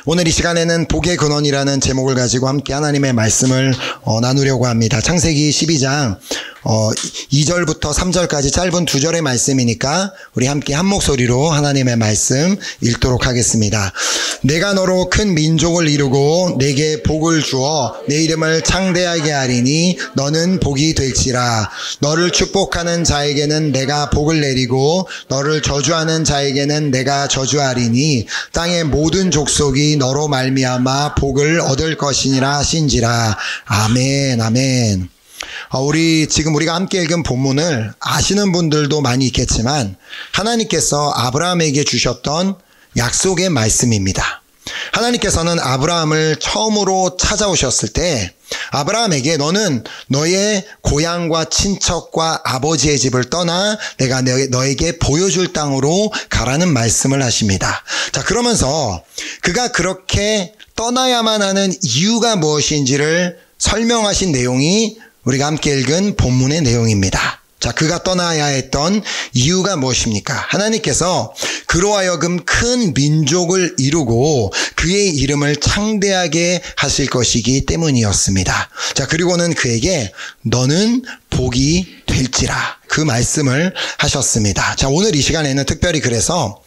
오늘 이 시간에는 복의 근원이라는 제목을 가지고 함께 하나님의 말씀을 나누려고 합니다. 창세기 12장 2절부터 3절까지 짧은 2절의 말씀이니까 우리 함께 한 목소리로 하나님의 말씀 읽도록 하겠습니다. 내가 너로 큰 민족을 이루고 내게 복을 주어 내 이름을 창대하게 하리니 너는 복이 될지라. 너를 축복하는 자에게는 내가 복을 내리고 너를 저주하는 자에게는 내가 저주하리니 땅의 모든 족속이 너로 말미암아 복을 얻을 것이니라 하신지라. 아멘. 아멘. 우리가 함께 읽은 본문을 아시는 분들도 많이 있겠지만 하나님께서 아브라함에게 주셨던 약속의 말씀입니다. 하나님께서는 아브라함을 처음으로 찾아오셨을 때 아브라함에게 너는 너의 고향과 친척과 아버지의 집을 떠나 내가 너에게 보여줄 땅으로 가라는 말씀을 하십니다. 자, 그러면서 그가 그렇게 떠나야만 하는 이유가 무엇인지를 설명하신 내용이 우리가 함께 읽은 본문의 내용입니다. 자, 그가 떠나야 했던 이유가 무엇입니까? 하나님께서 그로 하여금 큰 민족을 이루고 그의 이름을 창대하게 하실 것이기 때문이었습니다. 자, 그리고는 그에게 너는 복이 될지라 그 말씀을 하셨습니다. 자, 오늘 이 시간에는 특별히 그래서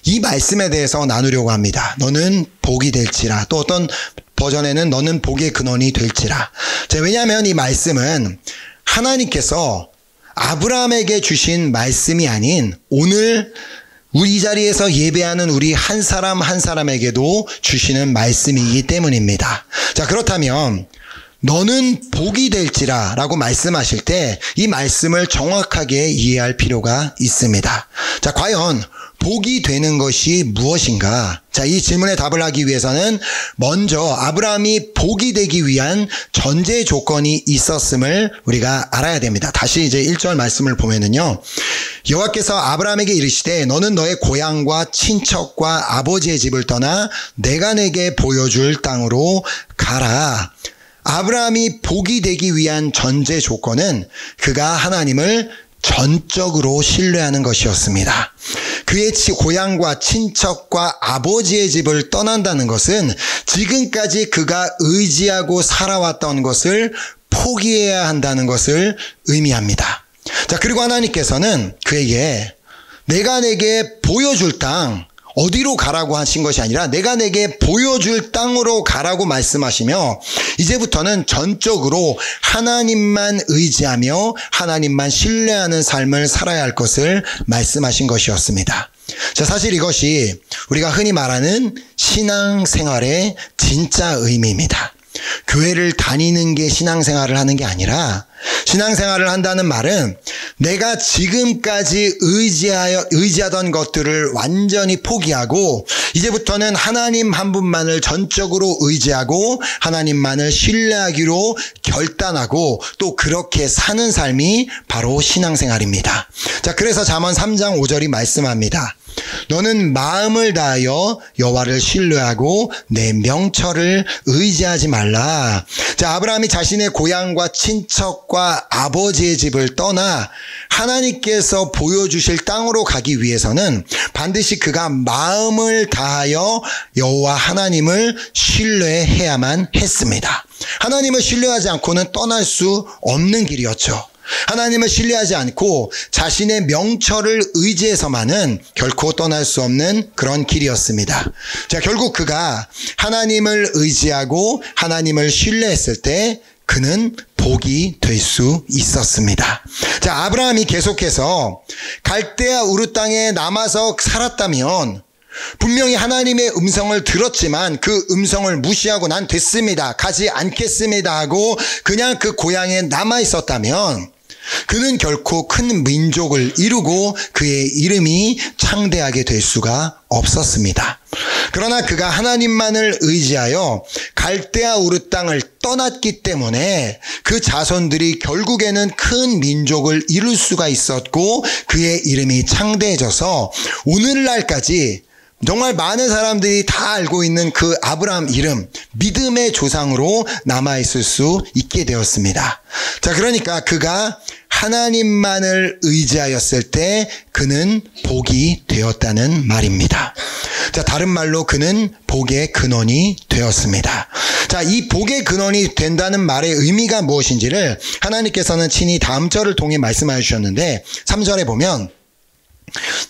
이 말씀에 대해서 나누려고 합니다. 너는 복이 될지라. 또 어떤 버전에는 너는 복의 근원이 될지라. 자, 왜냐하면 이 말씀은 하나님께서 아브라함에게 주신 말씀이 아닌 오늘 우리 자리에서 예배하는 우리 한 사람 한 사람에게도 주시는 말씀이기 때문입니다. 자, 그렇다면 너는 복이 될지라 라고 말씀하실 때 이 말씀을 정확하게 이해할 필요가 있습니다. 자, 과연 복이 되는 것이 무엇인가? 자, 이 질문에 답을 하기 위해서는 먼저 아브라함이 복이 되기 위한 전제 조건이 있었음을 우리가 알아야 됩니다. 다시 이제 1절 말씀을 보면은요. 여호와께서 아브라함에게 이르시되 너는 너의 고향과 친척과 아버지의 집을 떠나 내가 내게 보여줄 땅으로 가라. 아브라함이 복이 되기 위한 전제 조건은 그가 하나님을 전적으로 신뢰하는 것이었습니다. 그의 고향과 친척과 아버지의 집을 떠난다는 것은 지금까지 그가 의지하고 살아왔던 것을 포기해야 한다는 것을 의미합니다. 자, 그리고 하나님께서는 그에게 내가 내게 보여줄 땅, 어디로 가라고 하신 것이 아니라 내가 내게 보여줄 땅으로 가라고 말씀하시며 이제부터는 전적으로 하나님만 의지하며 하나님만 신뢰하는 삶을 살아야 할 것을 말씀하신 것이었습니다. 자, 사실 이것이 우리가 흔히 말하는 신앙생활의 진짜 의미입니다. 교회를 다니는 게 신앙생활을 하는 게 아니라 신앙생활을 한다는 말은 내가 지금까지 의지하던 것들을 완전히 포기하고 이제부터는 하나님 한 분만을 전적으로 의지하고 하나님만을 신뢰하기로 결단하고 또 그렇게 사는 삶이 바로 신앙생활입니다. 자, 그래서 잠언 3장 5절이 말씀합니다. 너는 마음을 다하여 여호와를 신뢰하고 내 명철을 의지하지 말라. 자, 아브라함이 자신의 고향과 친척과 아버지의 집을 떠나 하나님께서 보여주실 땅으로 가기 위해서는 반드시 그가 마음을 다하여 여호와 하나님을 신뢰해야만 했습니다. 하나님을 신뢰하지 않고는 떠날 수 없는 길이었죠. 하나님을 신뢰하지 않고 자신의 명철을 의지해서만은 결코 떠날 수 없는 그런 길이었습니다. 자, 결국 그가 하나님을 의지하고 하나님을 신뢰했을 때 그는 복이 될 수 있었습니다. 자, 아브라함이 계속해서 갈대아 우르 땅에 남아서 살았다면 분명히 하나님의 음성을 들었지만 그 음성을 무시하고 난 됐습니다, 가지 않겠습니다 하고 그냥 그 고향에 남아 있었다면 그는 결코 큰 민족을 이루고 그의 이름이 창대하게 될 수가 없었습니다. 그러나 그가 하나님만을 의지하여 갈대아 우르 땅을 떠났기 때문에 그 자손들이 결국에는 큰 민족을 이룰 수가 있었고 그의 이름이 창대해져서 오늘날까지 정말 많은 사람들이 다 알고 있는 그 아브라함 이름, 믿음의 조상으로 남아있을 수 있게 되었습니다. 자, 그러니까 그가 하나님만을 의지하였을 때 그는 복이 되었다는 말입니다. 자, 다른 말로 그는 복의 근원이 되었습니다. 자, 이 복의 근원이 된다는 말의 의미가 무엇인지를 하나님께서는 친히 다음 절을 통해 말씀하여 주셨는데 3절에 보면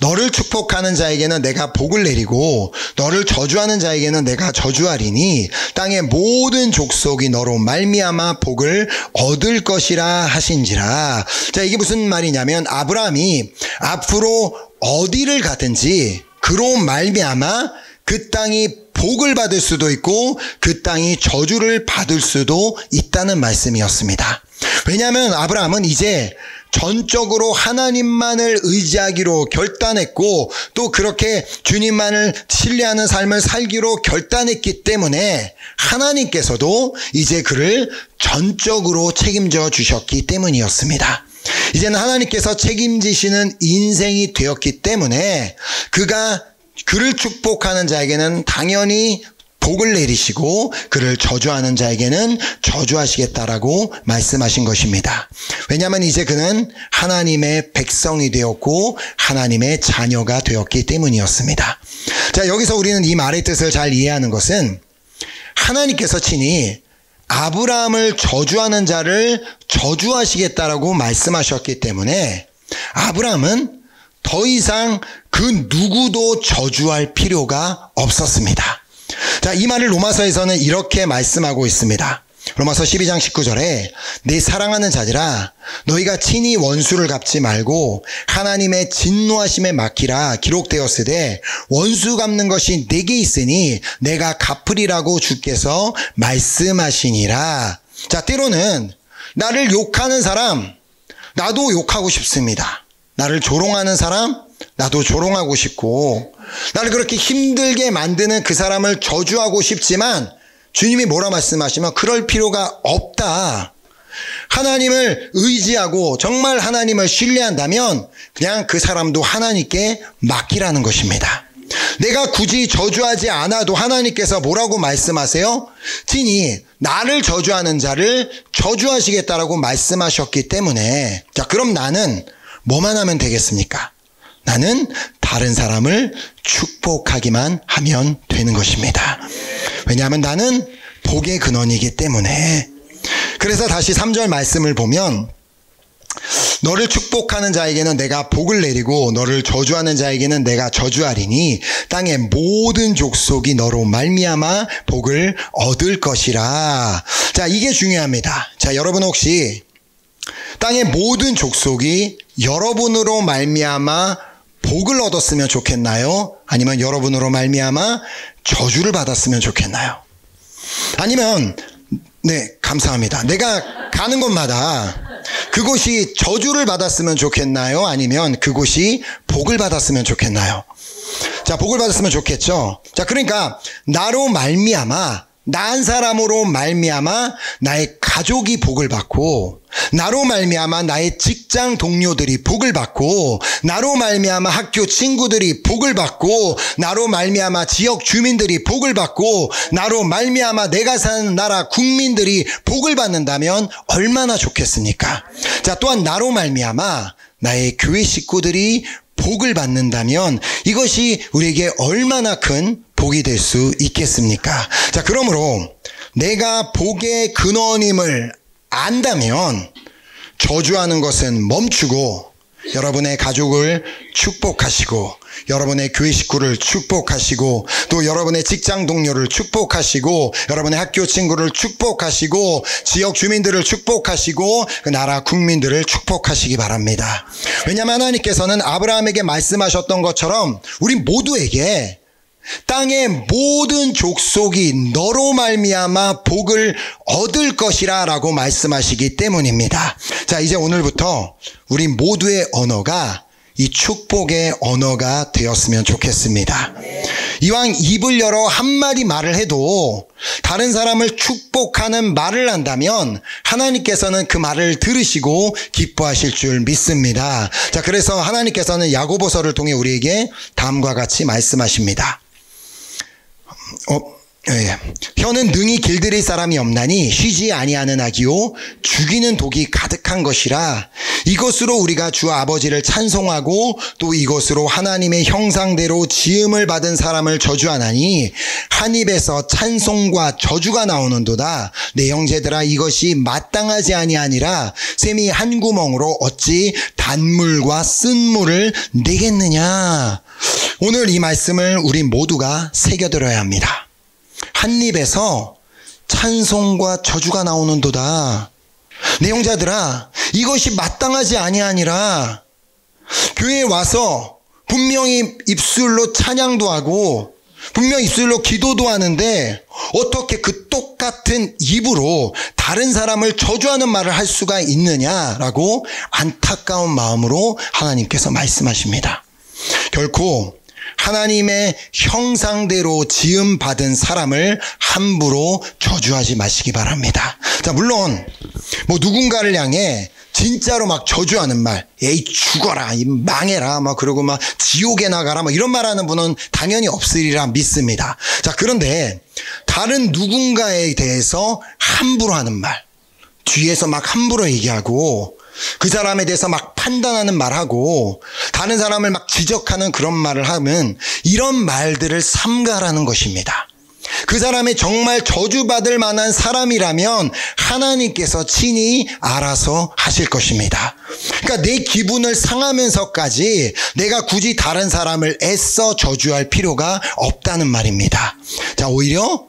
너를 축복하는 자에게는 내가 복을 내리고 너를 저주하는 자에게는 내가 저주하리니 땅의 모든 족속이 너로 말미암아 복을 얻을 것이라 하신지라. 자, 이게 무슨 말이냐면 아브라함이 앞으로 어디를 가든지 그로 말미암아 그 땅이 복을 받을 수도 있고 그 땅이 저주를 받을 수도 있다는 말씀이었습니다. 왜냐하면 아브라함은 이제 전적으로 하나님만을 의지하기로 결단했고 또 그렇게 주님만을 신뢰하는 삶을 살기로 결단했기 때문에 하나님께서도 이제 그를 전적으로 책임져 주셨기 때문이었습니다. 이제는 하나님께서 책임지시는 인생이 되었기 때문에 그를 축복하는 자에게는 당연히 복을 내리시고 그를 저주하는 자에게는 저주하시겠다라고 말씀하신 것입니다. 왜냐하면 이제 그는 하나님의 백성이 되었고 하나님의 자녀가 되었기 때문이었습니다. 자, 여기서 우리는 이 말의 뜻을 잘 이해하는 것은 하나님께서 친히 아브라함을 저주하는 자를 저주하시겠다라고 말씀하셨기 때문에 아브라함은 더 이상 그 누구도 저주할 필요가 없었습니다. 자, 이 말을 로마서에서는 이렇게 말씀하고 있습니다. 로마서 12장 19절에 내 사랑하는 자들아 너희가 친히 원수를 갚지 말고 하나님의 진노하심에 맡기라 기록되었으되 원수 갚는 것이 내게 있으니 내가 갚으리라고 주께서 말씀하시니라. 자, 때로는 나를 욕하는 사람 나도 욕하고 싶습니다. 나를 조롱하는 사람 나도 조롱하고 싶고 나를 그렇게 힘들게 만드는 그 사람을 저주하고 싶지만 주님이 뭐라 말씀하시면 그럴 필요가 없다. 하나님을 의지하고 정말 하나님을 신뢰한다면 그냥 그 사람도 하나님께 맡기라는 것입니다. 내가 굳이 저주하지 않아도 하나님께서 뭐라고 말씀하세요? 친히 나를 저주하는 자를 저주하시겠다라고 말씀하셨기 때문에 자, 그럼 나는 뭐만 하면 되겠습니까? 나는 다른 사람을 축복하기만 하면 되는 것입니다. 왜냐하면 나는 복의 근원이기 때문에. 그래서 다시 3절 말씀을 보면 너를 축복하는 자에게는 내가 복을 내리고 너를 저주하는 자에게는 내가 저주하리니 땅의 모든 족속이 너로 말미암아 복을 얻을 것이라. 자, 이게 중요합니다. 자, 여러분 혹시 땅의 모든 족속이 여러분으로 말미암아 복을 얻었으면 좋겠나요? 아니면 여러분으로 말미암아 저주를 받았으면 좋겠나요? 아니면 네, 감사합니다. 내가 가는 곳마다 그곳이 저주를 받았으면 좋겠나요? 아니면 그곳이 복을 받았으면 좋겠나요? 자, 복을 받았으면 좋겠죠. 자, 그러니까 나로 말미암아 나 한 사람으로 말미암아 나의 가족이 복을 받고 나로 말미암아 나의 직장 동료들이 복을 받고 나로 말미암아 학교 친구들이 복을 받고 나로 말미암아 지역 주민들이 복을 받고 나로 말미암아 내가 사는 나라 국민들이 복을 받는다면 얼마나 좋겠습니까? 자, 또한 나로 말미암아 나의 교회 식구들이 복을 받는다면 이것이 우리에게 얼마나 큰 복이 될 수 있겠습니까? 자, 그러므로 내가 복의 근원임을 안다면 저주하는 것은 멈추고 여러분의 가족을 축복하시고 여러분의 교회 식구를 축복하시고 또 여러분의 직장 동료를 축복하시고 여러분의 학교 친구를 축복하시고 지역 주민들을 축복하시고 그 나라 국민들을 축복하시기 바랍니다. 왜냐하면 하나님께서는 아브라함에게 말씀하셨던 것처럼 우리 모두에게 땅의 모든 족속이 너로 말미암아 복을 얻을 것이라 라고 말씀하시기 때문입니다. 자, 이제 오늘부터 우리 모두의 언어가 이 축복의 언어가 되었으면 좋겠습니다. 이왕 입을 열어 한마디 말을 해도 다른 사람을 축복하는 말을 한다면 하나님께서는 그 말을 들으시고 기뻐하실 줄 믿습니다. 자, 그래서 하나님께서는 야고보서를 통해 우리에게 다음과 같이 말씀하십니다. 혀는 능히 길들일 사람이 없나니 쉬지 아니하는 악이요 죽이는 독이 가득한 것이라. 이것으로 우리가 주 아버지를 찬송하고 또 이것으로 하나님의 형상대로 지음을 받은 사람을 저주하나니 한 입에서 찬송과 저주가 나오는도다. 내 형제들아, 이것이 마땅하지 아니하니라. 샘이 한 구멍으로 어찌 단물과 쓴물을 내겠느냐. 오늘 이 말씀을 우리 모두가 새겨들어야 합니다. 한 입에서 찬송과 저주가 나오는도다. 내 형제들아, 이것이 마땅하지 아니하니라. 교회에 와서 분명히 입술로 찬양도 하고 분명히 입술로 기도도 하는데 어떻게 그 똑같은 입으로 다른 사람을 저주하는 말을 할 수가 있느냐라고 안타까운 마음으로 하나님께서 말씀하십니다. 결코 하나님의 형상대로 지음받은 사람을 함부로 저주하지 마시기 바랍니다. 자, 물론 누군가를 향해 진짜로 막 저주하는 말, 에이 죽어라, 이 망해라, 그러고 지옥에 나가라, 이런 말하는 분은 당연히 없으리라 믿습니다. 자, 그런데 다른 누군가에 대해서 함부로 하는 말, 뒤에서 막 함부로 얘기하고 그 사람에 대해서 막 판단하는 말하고 다른 사람을 막 지적하는 그런 말을 하면 이런 말들을 삼가라는 것입니다. 그 사람이 정말 저주받을 만한 사람이라면 하나님께서 친히 알아서 하실 것입니다. 그러니까 내 기분을 상하면서까지 내가 굳이 다른 사람을 애써 저주할 필요가 없다는 말입니다. 자, 오히려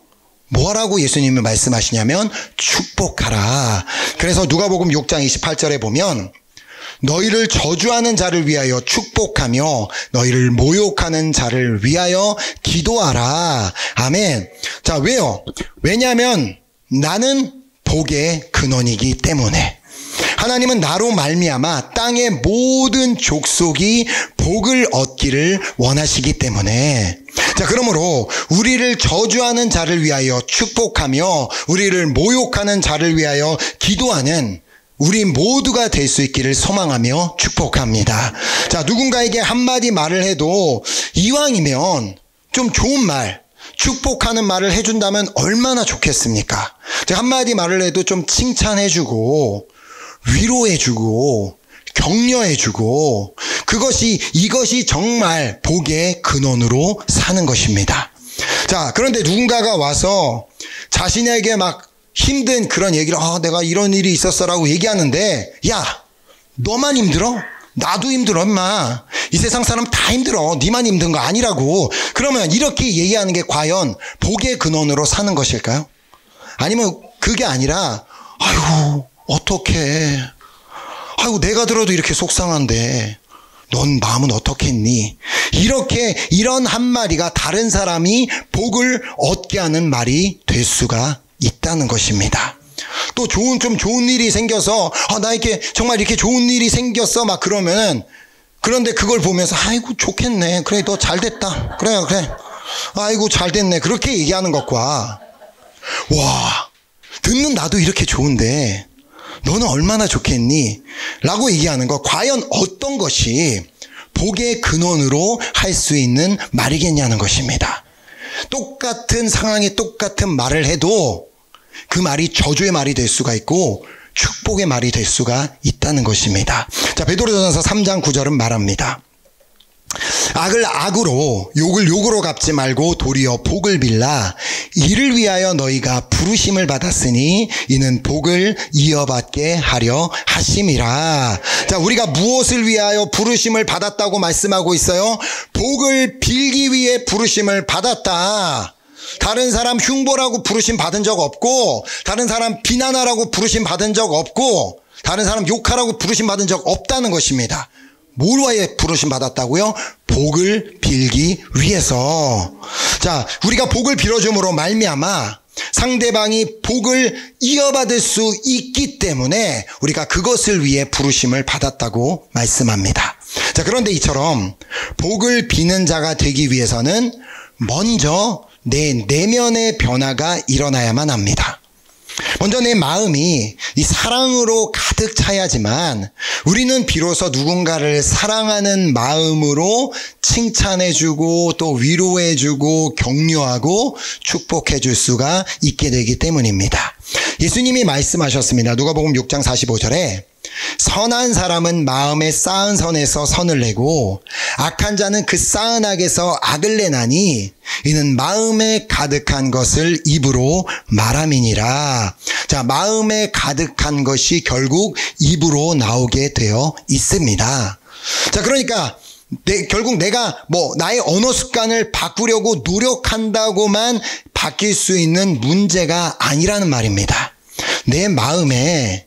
뭐라고 예수님이 말씀하시냐면 축복하라. 그래서 누가복음 6장 28절에 보면 너희를 저주하는 자를 위하여 축복하며 너희를 모욕하는 자를 위하여 기도하라. 아멘. 자, 왜요? 왜냐하면 나는 복의 근원이기 때문에. 하나님은 나로 말미암아 땅의 모든 족속이 복을 얻기를 원하시기 때문에. 자, 그러므로 우리를 저주하는 자를 위하여 축복하며 우리를 모욕하는 자를 위하여 기도하는 우리 모두가 될 수 있기를 소망하며 축복합니다. 자, 누군가에게 한마디 말을 해도 이왕이면 좀 좋은 말, 축복하는 말을 해준다면 얼마나 좋겠습니까? 한마디 말을 해도 좀 칭찬해주고 위로해주고 격려해주고 이것이 정말 복의 근원으로 사는 것입니다. 자, 그런데 누군가가 와서 자신에게 막 힘든 그런 얘기를 내가 이런 일이 있었어라고 얘기하는데, 야, 너만 힘들어? 나도 힘들어, 임마. 이 세상 사람 다 힘들어. 니만 힘든 거 아니라고. 그러면 이렇게 얘기하는 게 과연 복의 근원으로 사는 것일까요? 아니면 그게 아니라 아이고 어떡해, 아이고 내가 들어도 이렇게 속상한데 넌 마음은 어떻겠니? 이런 한마디가 다른 사람이 복을 얻게 하는 말이 될 수가 있다는 것입니다. 또 좀 좋은 일이 생겨서 나에게 정말 이렇게 좋은 일이 생겼어 막 그러면은, 그런데 그걸 보면서 아이고 좋겠네, 그래 너 잘됐다, 그래 아이고 잘됐네, 그렇게 얘기하는 것과 와 듣는 나도 이렇게 좋은데 너는 얼마나 좋겠니? 라고 얘기하는 것, 과연 어떤 것이 복의 근원으로 할 수 있는 말이겠냐는 것입니다. 똑같은 상황에 똑같은 말을 해도 그 말이 저주의 말이 될 수가 있고 축복의 말이 될 수가 있다는 것입니다. 자, 베드로전서 3장 9절은 말합니다. 악을 악으로 욕을 욕으로 갚지 말고 도리어 복을 빌라. 이를 위하여 너희가 부르심을 받았으니 이는 복을 이어받게 하려 하심이라. 자, 우리가 무엇을 위하여 부르심을 받았다고 말씀하고 있어요? 복을 빌기 위해 부르심을 받았다. 다른 사람 흉보라고 부르심 받은 적 없고, 다른 사람 비난하라고 부르심 받은 적 없고, 다른 사람 욕하라고 부르심 받은 적 없다는 것입니다. 뭘 위해 부르심 받았다고요? 복을 빌기 위해서. 자, 우리가 복을 빌어줌으로 말미암아 상대방이 복을 이어받을 수 있기 때문에 우리가 그것을 위해 부르심을 받았다고 말씀합니다. 자, 그런데 이처럼 복을 비는 자가 되기 위해서는 먼저 내 내면의 변화가 일어나야만 합니다. 먼저 내 마음이 이 사랑으로 가득 차야지만 우리는 비로소 누군가를 사랑하는 마음으로 칭찬해주고 또 위로해주고 격려하고 축복해줄 수가 있게 되기 때문입니다. 예수님이 말씀하셨습니다. 누가복음 6장 45절에 선한 사람은 마음에 쌓은 선에서 선을 내고 악한 자는 그 쌓은 악에서 악을 내나니 이는 마음에 가득한 것을 입으로 말함이니라. 자, 마음에 가득한 것이 결국 입으로 나오게 되어 있습니다. 자, 그러니까 결국 내가 나의 언어 습관을 바꾸려고 노력한다고만 바뀔 수 있는 문제가 아니라는 말입니다. 내 마음에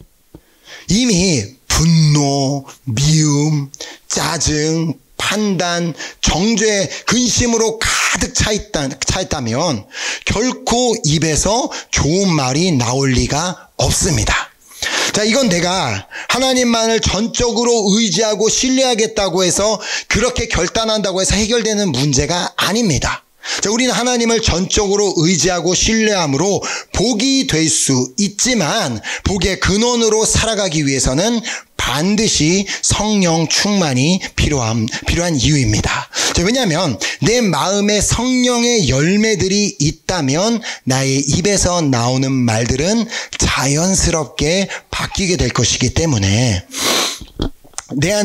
이미 분노, 미움, 짜증, 판단, 정죄, 근심으로 가득 차 있다면 결코 입에서 좋은 말이 나올 리가 없습니다. 자, 이건 내가 하나님만을 전적으로 의지하고 신뢰하겠다고 해서 그렇게 결단한다고 해서 해결되는 문제가 아닙니다. 자, 우리는 하나님을 전적으로 의지하고 신뢰함으로 복이 될 수 있지만 복의 근원으로 살아가기 위해서는 반드시 성령 충만이 필요한 이유입니다. 자, 왜냐하면 내 마음에 성령의 열매들이 있다면 나의 입에서 나오는 말들은 자연스럽게 바뀌게 될 것이기 때문에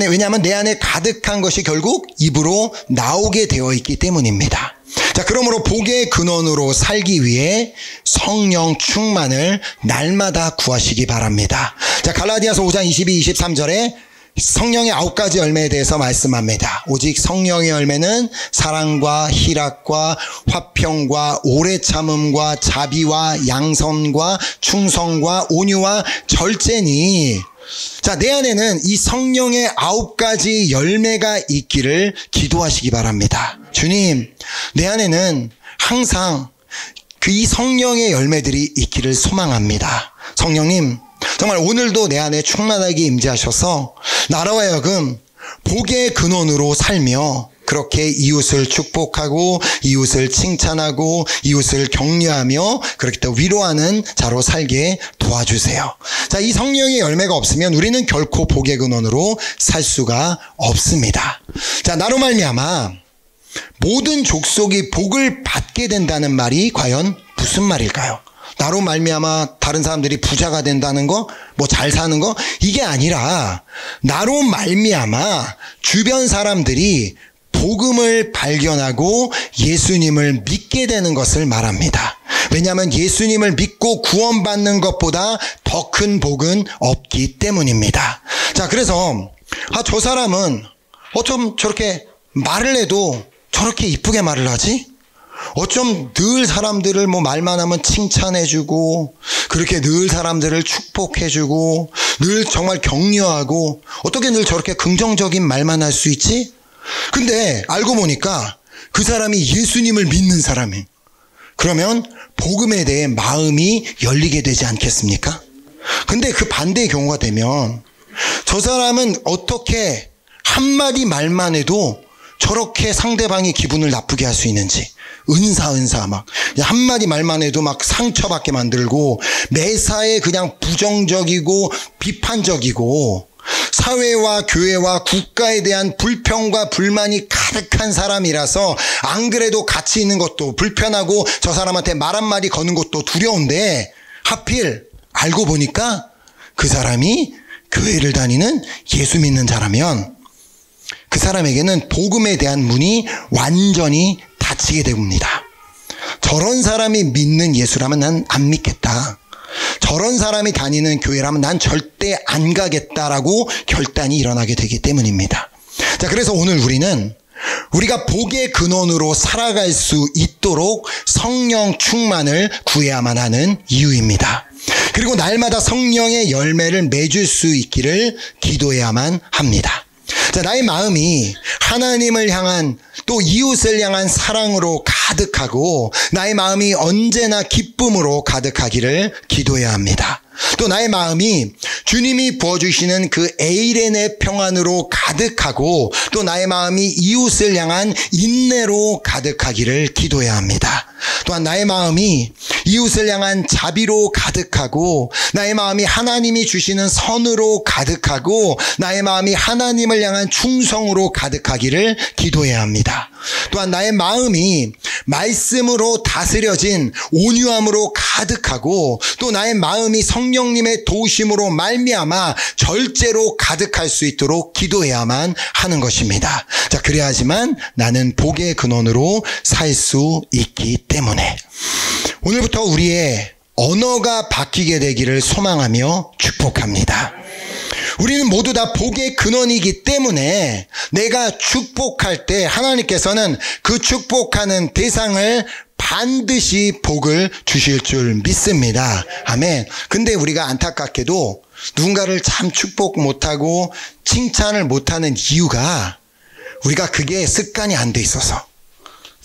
왜냐하면 내 안에 가득한 것이 결국 입으로 나오게 되어 있기 때문입니다. 자, 그러므로 복의 근원으로 살기 위해 성령 충만을 날마다 구하시기 바랍니다. 자, 갈라디아서 5장 22, 23절에 성령의 9가지 열매에 대해서 말씀합니다. 오직 성령의 열매는 사랑과 희락과 화평과 오래 참음과 자비와 양선과 충성과 온유와 절제니. 자, 내 안에는 이 성령의 9가지 열매가 있기를 기도하시기 바랍니다. 주님, 내 안에는 항상 이 성령의 열매들이 있기를 소망합니다. 성령님, 정말 오늘도 내 안에 충만하게 임재하셔서 나로 하여금 복의 근원으로 살며 그렇게 이웃을 축복하고 이웃을 칭찬하고 이웃을 격려하며 그렇게 또 위로하는 자로 살게 도와주세요. 자, 이 성령의 열매가 없으면 우리는 결코 복의 근원으로 살 수가 없습니다. 자, 나로 말미암아 모든 족속이 복을 받게 된다는 말이 과연 무슨 말일까요? 나로 말미암아 다른 사람들이 부자가 된다는 거, 잘 사는 거, 이게 아니라 나로 말미암아 주변 사람들이 복음을 발견하고 예수님을 믿게 되는 것을 말합니다. 왜냐하면 예수님을 믿고 구원받는 것보다 더 큰 복은 없기 때문입니다. 자, 그래서 저 사람은 어쩜 저렇게 말을 해도 저렇게 이쁘게 말을 하지? 어쩜 늘 사람들을 말만 하면 칭찬해주고 그렇게 늘 사람들을 축복해주고 늘 정말 격려하고 어떻게 늘 저렇게 긍정적인 말만 할 수 있지? 근데 알고 보니까 그 사람이 예수님을 믿는 사람이에요. 그러면 복음에 대해 마음이 열리게 되지 않겠습니까? 근데 그 반대의 경우가 되면 저 사람은 어떻게 한마디 말만 해도 저렇게 상대방의 기분을 나쁘게 할 수 있는지, 은사 막 한마디 말만 해도 막 상처받게 만들고 매사에 그냥 부정적이고 비판적이고 사회와 교회와 국가에 대한 불평과 불만이 가득한 사람이라서 안 그래도 같이 있는 것도 불편하고 저 사람한테 말 한마디 거는 것도 두려운데 하필 알고 보니까 그 사람이 교회를 다니는 예수 믿는 자라면 그 사람에게는 복음에 대한 문이 완전히 닫히게 됩니다. 저런 사람이 믿는 예수라면 난 안 믿겠다. 저런 사람이 다니는 교회라면 난 절대 안 가겠다라고 결단이 일어나게 되기 때문입니다. 자, 그래서 오늘 우리가 복의 근원으로 살아갈 수 있도록 성령 충만을 구해야만 하는 이유입니다. 그리고 날마다 성령의 열매를 맺을 수 있기를 기도해야만 합니다. 자, 나의 마음이 하나님을 향한 또 이웃을 향한 사랑으로 가득하고 나의 마음이 언제나 기쁨으로 가득하기를 기도해야 합니다. 또 나의 마음이 주님이 부어주시는 그 에이렌의 평안으로 가득하고 또 나의 마음이 이웃을 향한 인내로 가득하기를 기도해야 합니다. 또한 나의 마음이 이웃을 향한 자비로 가득하고 나의 마음이 하나님이 주시는 선으로 가득하고 나의 마음이 하나님을 향한 충성으로 가득하기를 기도해야 합니다. 또한 나의 마음이 말씀으로 다스려진 온유함으로 가득하고 또 나의 마음이 성령님의 도우심으로 말미암아 절제로 가득할 수 있도록 기도해야만 하는 것입니다. 자, 그래야지만 나는 복의 근원으로 살 수 있기 때문에 오늘부터 우리의 언어가 바뀌게 되기를 소망하며 축복합니다. 우리는 모두 다 복의 근원이기 때문에 내가 축복할 때 하나님께서는 그 축복하는 대상을 반드시 복을 주실 줄 믿습니다. 아멘. 근데 우리가 안타깝게도 누군가를 참 축복 못하고 칭찬을 못하는 이유가 우리가 그게 습관이 안 돼 있어서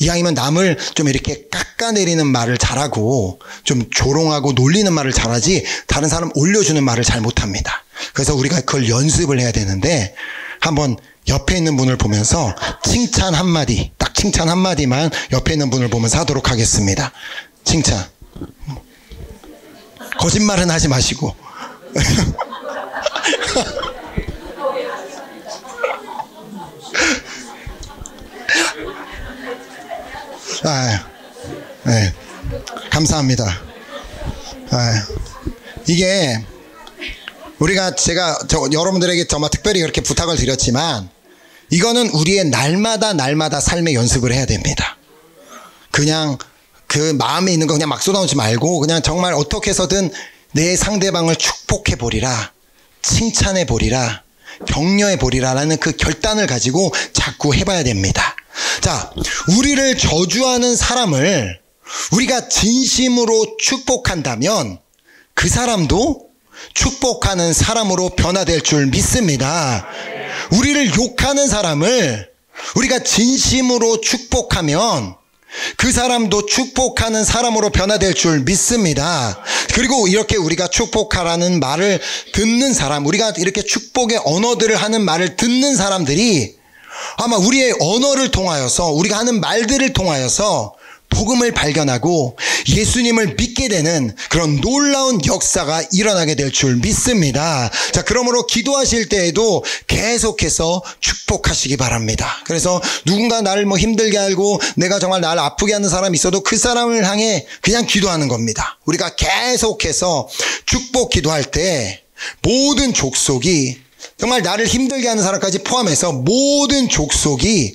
이왕이면 남을 좀 이렇게 깎아내리는 말을 잘하고 좀 조롱하고 놀리는 말을 잘하지 다른 사람 올려주는 말을 잘 못합니다. 그래서 우리가 그걸 연습을 해야 되는데 한번 옆에 있는 분을 보면서 칭찬 한마디, 딱 칭찬 한마디만 옆에 있는 분을 보면서 하도록 하겠습니다. 칭찬. 거짓말은 하지 마시고. 네. 감사합니다. 이게 제가 여러분들에게 정말 특별히 그렇게 부탁을 드렸지만 이거는 우리의 날마다 삶의 연습을 해야 됩니다. 그냥 그 마음에 있는 거 그냥 막 쏟아놓지 말고 그냥 정말 어떻게 해서든 내 상대방을 축복해 보리라, 칭찬해 보리라, 격려해 보리라라는 그 결단을 가지고 자꾸 해봐야 됩니다. 자, 우리를 저주하는 사람을 우리가 진심으로 축복한다면 그 사람도 축복하는 사람으로 변화될 줄 믿습니다. 우리를 욕하는 사람을 우리가 진심으로 축복하면 그 사람도 축복하는 사람으로 변화될 줄 믿습니다. 그리고 이렇게 우리가 축복하라는 말을 듣는 사람, 우리가 이렇게 축복의 언어들을 하는 말을 듣는 사람들이 아마 우리의 언어를 통하여서 우리가 하는 말들을 통하여서 복음을 발견하고 예수님을 믿게 되는 그런 놀라운 역사가 일어나게 될 줄 믿습니다. 자, 그러므로 기도하실 때에도 계속해서 축복하시기 바랍니다. 그래서 누군가 나를 힘들게 하고 내가 정말 나를 아프게 하는 사람이 있어도 그 사람을 향해 그냥 기도하는 겁니다. 우리가 계속해서 축복 기도할 때 모든 족속이 정말 나를 힘들게 하는 사람까지 포함해서 모든 족속이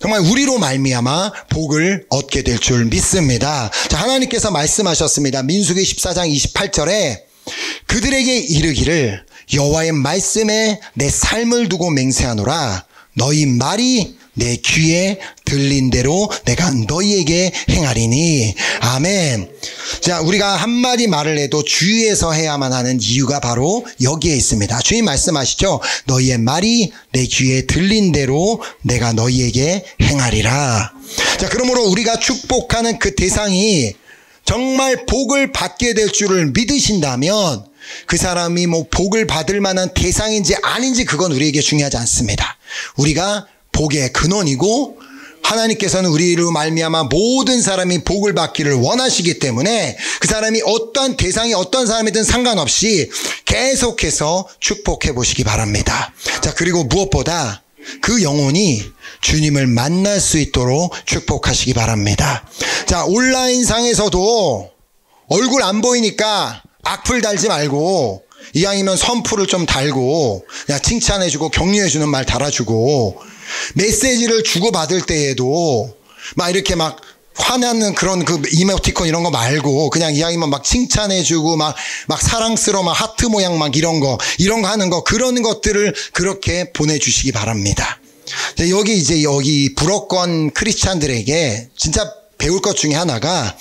정말 우리로 말미암아 복을 얻게 될 줄 믿습니다. 자, 하나님께서 말씀하셨습니다. 민수기 14장 28절에 그들에게 이르기를 여호와의 말씀에 내 삶을 두고 맹세하노라. 너희 말이 내 귀에 들린 대로 내가 너희에게 행하리니. 아멘. 자, 우리가 한마디 말을 해도 주의해서 해야만 하는 이유가 바로 여기에 있습니다. 주님 말씀하시죠. 너희의 말이 내 귀에 들린 대로 내가 너희에게 행하리라. 자, 그러므로 우리가 축복하는 그 대상이 정말 복을 받게 될 줄을 믿으신다면 그 사람이 복을 받을 만한 대상인지 아닌지 그건 우리에게 중요하지 않습니다. 우리가 복의 근원이고 하나님께서는 우리로 말미암아 모든 사람이 복을 받기를 원하시기 때문에 그 사람이 어떠한 대상이 어떤 사람이든 상관없이 계속해서 축복해 보시기 바랍니다. 자, 그리고 무엇보다 그 영혼이 주님을 만날 수 있도록 축복하시기 바랍니다. 자, 온라인상에서도 얼굴 안 보이니까 악플 달지 말고 이왕이면 선풀을 좀 달고 그냥 칭찬해주고 격려해주는 말 달아주고 메시지를 주고받을 때에도 막 이렇게 막 화나는 그런 그 이모티콘 이런 거 말고 그냥 이왕이면 막 칭찬해주고 막 사랑스러워 막 하트 모양 막 이런 거 하는 거 그런 것들을 그렇게 보내주시기 바랍니다. 여기 불어권 크리스찬들에게 진짜 배울 것 중에 하나가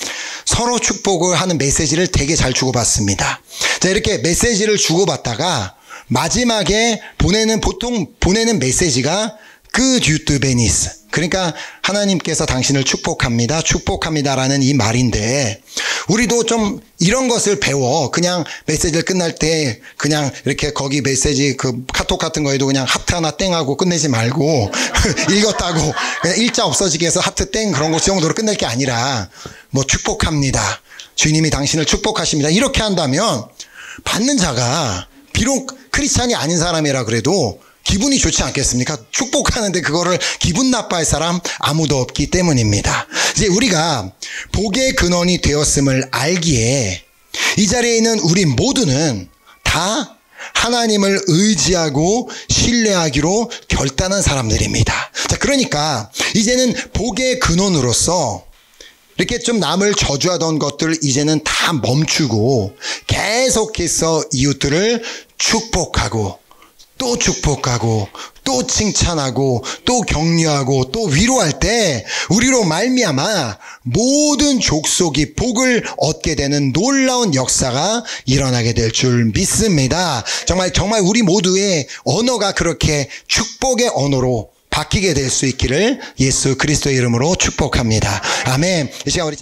서로 축복을 하는 메시지를 되게 잘 주고받습니다. 자, 이렇게 메시지를 주고받다가 마지막에 보통 보내는 메시지가 그 듀뜨베니스, 그러니까 하나님께서 당신을 축복합니다라는 이 말인데 우리도 좀 이런 것을 배워. 그냥 메시지를 끝날 때 그냥 이렇게 거기 메시지 그 카톡 같은 거에도 그냥 하트 하나 땡하고 끝내지 말고 읽었다고 그냥 일자 없어지게 해서 하트 땡 그런 거 정도로 끝낼 게 아니라 축복합니다. 주님이 당신을 축복하십니다. 이렇게 한다면 받는 자가 비록 크리스찬이 아닌 사람이라 그래도 기분이 좋지 않겠습니까? 축복하는데 그거를 기분 나빠할 사람 아무도 없기 때문입니다. 이제 우리가 복의 근원이 되었음을 알기에 이 자리에 있는 우리 모두는 다 하나님을 의지하고 신뢰하기로 결단한 사람들입니다. 자, 그러니까 이제는 복의 근원으로서 이렇게 좀 남을 저주하던 것들 이제는 다 멈추고 계속해서 이웃들을 축복하고 또 축복하고 또 칭찬하고 또 격려하고 또 위로할 때 우리로 말미암아 모든 족속이 복을 얻게 되는 놀라운 역사가 일어나게 될 줄 믿습니다. 정말 우리 모두의 언어가 그렇게 축복의 언어로 바뀌게 될 수 있기를 예수 그리스도의 이름으로 축복합니다. 아멘. 이 시간 우리